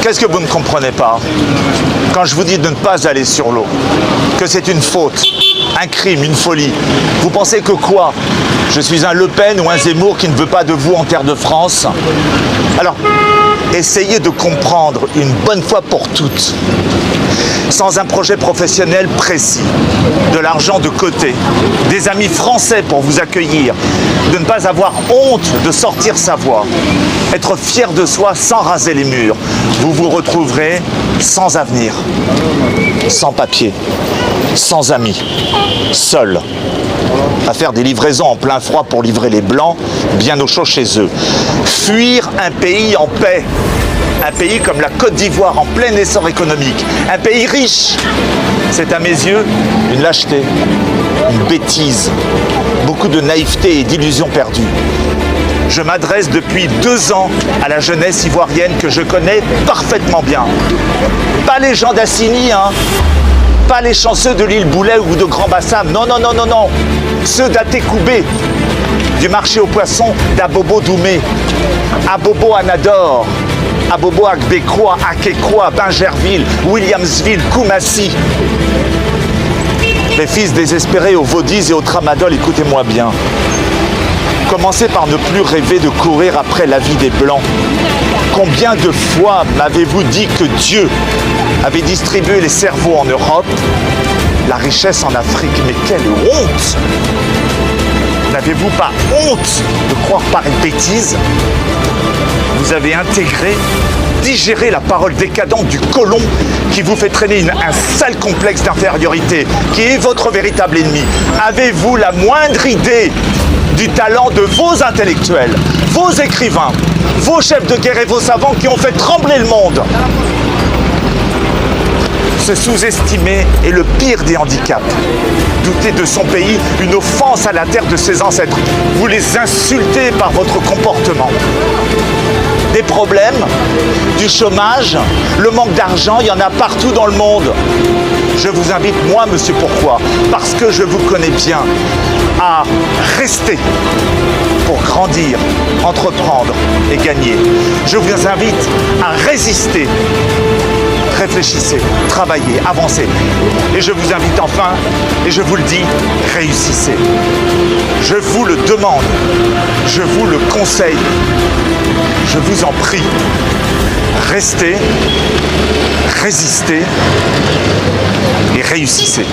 Qu'est-ce que vous ne comprenez pas? Quand je vous dis de ne pas aller sur l'eau, que c'est une faute, un crime, une folie, vous pensez que quoi? Je suis un Le Pen ou un Zemmour qui ne veut pas de vous en terre de France? Alors, essayez de comprendre une bonne fois pour toutes. Sans un projet professionnel précis, de l'argent de côté, des amis français pour vous accueillir, de ne pas avoir honte de sortir sa voix, être fier de soi sans raser les murs, vous vous retrouverez sans avenir, sans papier, sans amis, seul, à faire des livraisons en plein froid pour livrer les Blancs, bien au chaud chez eux. Fuir un pays en paix. Un pays comme la Côte d'Ivoire en plein essor économique, un pays riche, c'est à mes yeux une lâcheté, une bêtise, beaucoup de naïveté et d'illusions perdues. Je m'adresse depuis 2 ans à la jeunesse ivoirienne que je connais parfaitement bien. Pas les gens d'Assini, hein, pas les chanceux de l'île Boulet ou de Grand Bassam, non, non, non, non, non, ceux d'Atécoubé, du marché aux poissons d'Abobo Doumé, Abobo Anador, Abobo Agbekroa, Akekroa, Bingerville, Williamsville, Koumassi. Les fils désespérés au Vaudis et au Tramadol, écoutez-moi bien. Commencez par ne plus rêver de courir après la vie des Blancs. Combien de fois m'avez-vous dit que Dieu avait distribué les cerveaux en Europe, la richesse en Afrique? Mais quelle honte! N'avez-vous pas honte de croire par une bêtise? Vous avez intégré, digéré la parole décadente du colon qui vous fait traîner un sale complexe d'infériorité, qui est votre véritable ennemi. Avez-vous la moindre idée du talent de vos intellectuels, vos écrivains, vos chefs de guerre et vos savants qui ont fait trembler le monde? Se sous-estimer est le pire des handicaps. Douter de son pays, une offense à la terre de ses ancêtres. Vous les insultez par votre comportement. Des problèmes, du chômage, le manque d'argent, il y en a partout dans le monde. Je vous invite, moi, monsieur Pourquoi, parce que je vous connais bien, à rester pour grandir, entreprendre et gagner. Je vous invite à résister. Réfléchissez, travaillez, avancez. Et je vous invite enfin, et je vous le dis, réussissez. Je vous le demande, je vous le conseille, je vous en prie. Restez, résistez et réussissez.